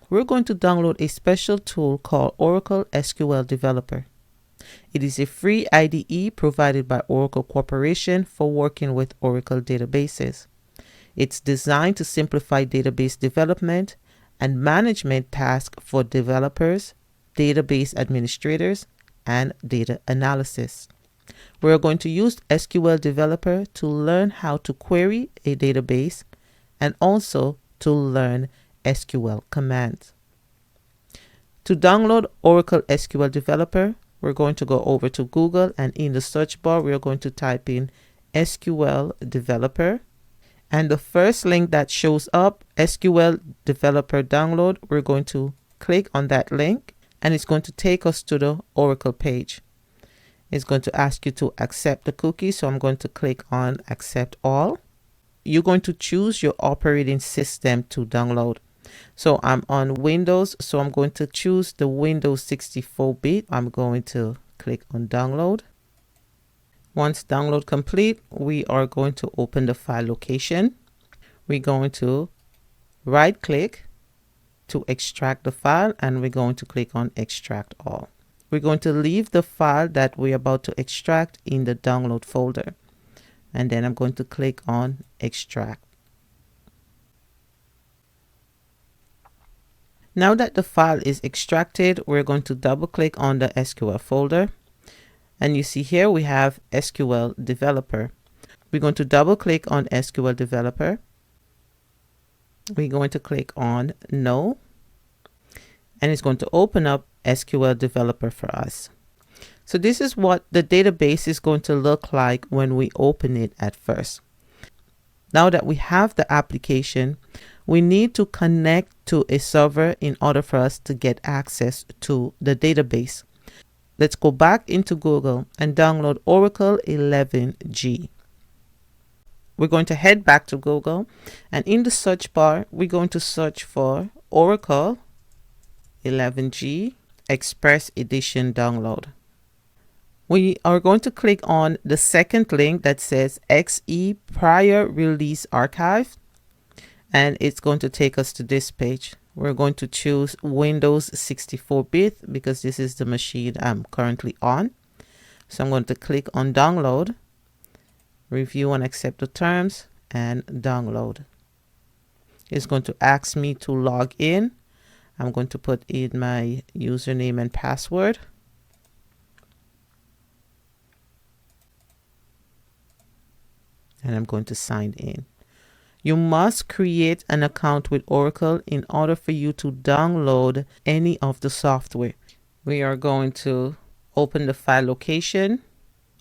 we're going to download a special tool called Oracle SQL Developer. It is a free IDE provided by Oracle Corporation for working with Oracle databases. It's designed to simplify database development and management tasks for developers, database administrators, and data analysis. We're going to use SQL Developer to learn how to query a database and also to learn SQL commands. To download Oracle SQL Developer, we're going to go over to Google, and in the search bar, we're going to type in SQL Developer. And the first link that shows up, SQL Developer Download, we're going to click on that link, and it's going to take us to the Oracle page. It's going to ask you to accept the cookie, so I'm going to click on Accept All. You're going to choose your operating system to download. So I'm on Windows, so I'm going to choose the Windows 64-bit. I'm going to click on Download. Once download complete, we are going to open the file location. We're going to right click to extract the file, and we're going to click on Extract All. We're going to leave the file that we're about to extract in the download folder. And then I'm going to click on Extract. Now that the file is extracted, we're going to double click on the SQL folder. And you see here we have SQL Developer. We're going to double click on SQL Developer. We're going to click on No. And it's going to open up SQL Developer for us. So this is what the database is going to look like when we open it at first. Now that we have the application, we need to connect to a server in order for us to get access to the database. Let's go back into Google and download Oracle 11G. We're going to head back to Google, and in the search bar, we're going to search for Oracle 11G Express Edition Download. We are going to click on the second link that says XE Prior Release Archive, and it's going to take us to this page. We're going to choose Windows 64-bit because this is the machine I'm currently on. So I'm going to click on Download, Review and Accept the Terms, and Download. It's going to ask me to log in. I'm going to put in my username and password. And I'm going to sign in. You must create an account with Oracle in order for you to download any of the software. We are going to open the file location.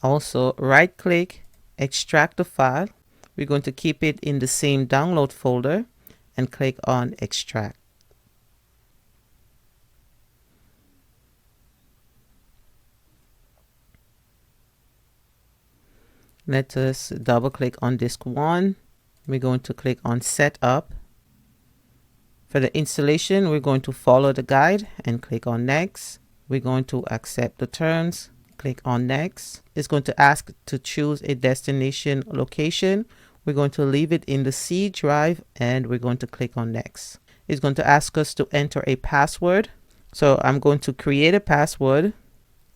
Also, right click, extract the file. We're going to keep it in the same download folder and click on Extract. Let us double click on disk 1. We're going to click on Setup. For the installation, we're going to follow the guide and click on Next. We're going to accept the terms, click on Next. It's going to ask to choose a destination location. We're going to leave it in the C drive, and we're going to click on Next. It's going to ask us to enter a password. So I'm going to create a password.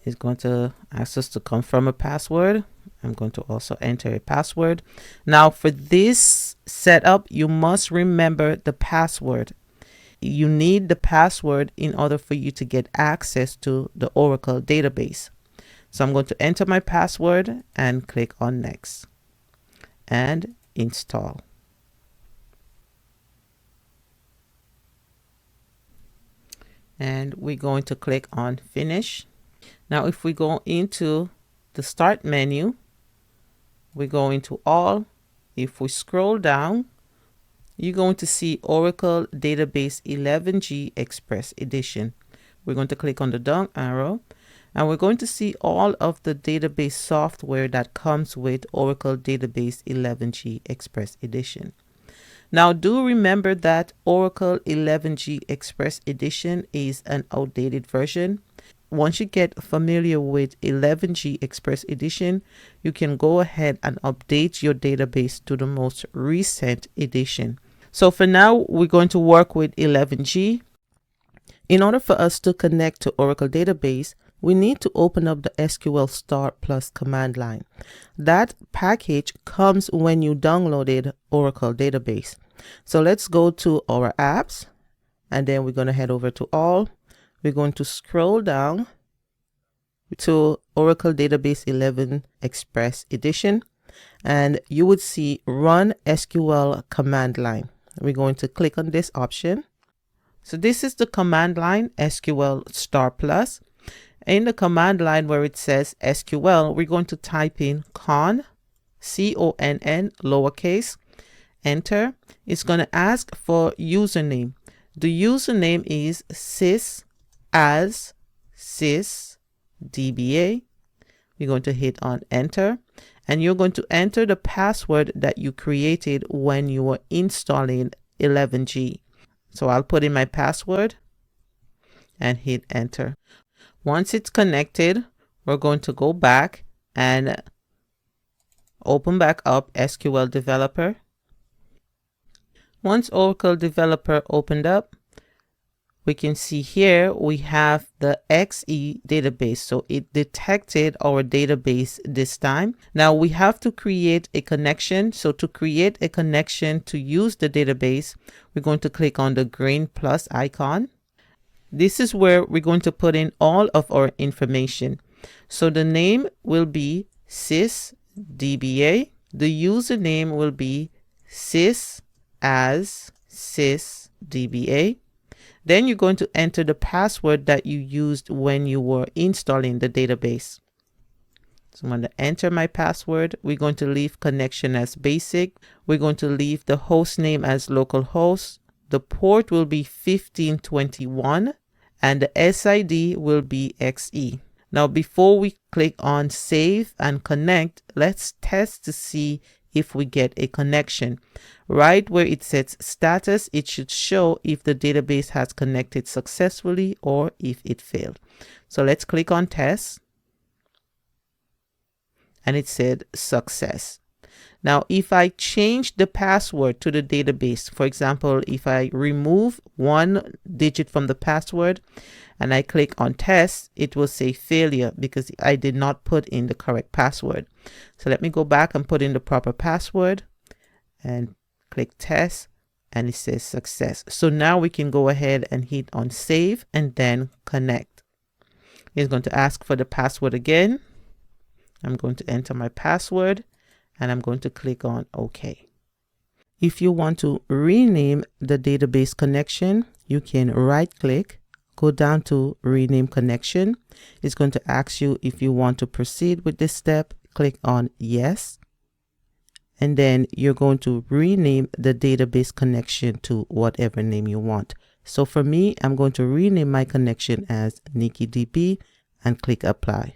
It's going to ask us to confirm a password. I'm going to also enter a password. Now for this setup, you must remember the password. You need the password in order for you to get access to the Oracle database. So I'm going to enter my password and click on Next and install. And we're going to click on Finish. Now if we go into the Start menu, we go into All. If we scroll down, you're going to see Oracle Database 11G Express Edition. We're going to click on the down arrow, and we're going to see all of the database software that comes with Oracle Database 11G Express Edition. Now do remember that Oracle 11G Express Edition is an outdated version. Once you get familiar with 11G Express Edition, you can go ahead and update your database to the most recent edition. So for now, we're going to work with 11G. In order for us to connect to Oracle database, we need to open up the SQL Start Plus command line. That package comes when you downloaded Oracle database. So let's go to our apps, and then we're going to head over to all. We're going to scroll down to Oracle Database 11 Express Edition, and you would see Run SQL command line. We're going to click on this option. So this is the command line SQL Star Plus. In the command line where it says SQL, we're going to type in conn, C-O-N-N, lowercase, enter. It's going to ask for username. The username is sys as sys DBA. We're going to hit on enter, and you're going to enter the password that you created when you were installing 11G. So I'll put in my password and hit enter. Once it's connected, we're going to go back and open back up SQL Developer. Once Oracle Developer opened up, we can see here we have the XE database. So it detected our database this time. Now we have to create a connection. So to create a connection to use the database, we're going to click on the green plus icon. This is where we're going to put in all of our information. So the name will be sysdba. The username will be sys as sysdba. Then you're going to enter the password that you used when you were installing the database. So I'm going to enter my password. We're going to leave connection as basic. We're going to leave the host name as localhost. The port will be 1521 and the SID will be XE. Now before we click on save and connect, let's test to see if we get a connection. Right where it says status, it should show if the database has connected successfully or if it failed. So let's click on test, and it said success. Now if I change the password to the database, for example, if I remove one digit from the password and I click on test, it will say failure because I did not put in the correct password. So let me go back and put in the proper password and click test, and it says success. So now we can go ahead and hit on save and then connect. It's going to ask for the password again. I'm going to enter my password and I'm going to click on OK. If you want to rename the database connection, you can right click, go down to rename connection. It's going to ask you if you want to proceed with this step. Click on yes. And then you're going to rename the database connection to whatever name you want. So for me, I'm going to rename my connection as nikkiDB and click apply.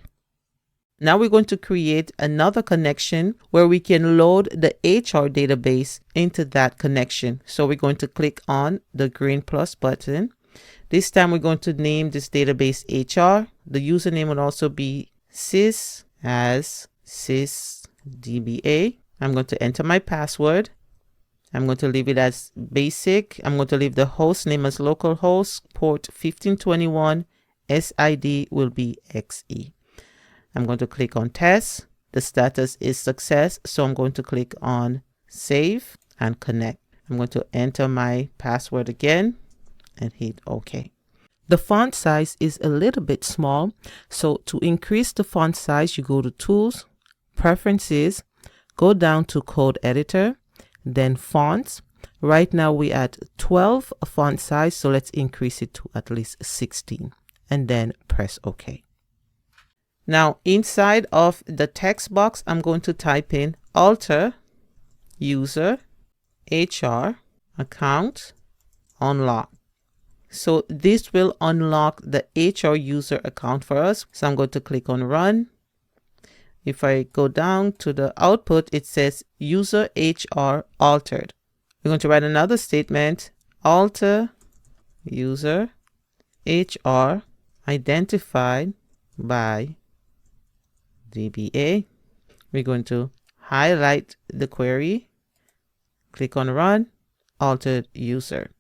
Now we're going to create another connection where we can load the HR database into that connection. So we're going to click on the green plus button. This time we're going to name this database HR. The username would also be sys as sysdba. I'm going to enter my password. I'm going to leave it as basic. I'm going to leave the host name as localhost, port 1521, SID will be XE. I'm going to click on test. The status is success. So I'm going to click on save and connect. I'm going to enter my password again and hit OK. The font size is a little bit small. So to increase the font size, you go to Tools, Preferences, go down to Code Editor, then Fonts. Right now we're at 12 font size. So let's increase it to at least 16 and then press OK. Now inside of the text box, I'm going to type in alter user HR account unlock. So this will unlock the HR user account for us. So I'm going to click on run. If I go down to the output, it says user HR altered. We're going to write another statement, alter user HR identified by DBA. We're going to highlight the query, click on run, altered user.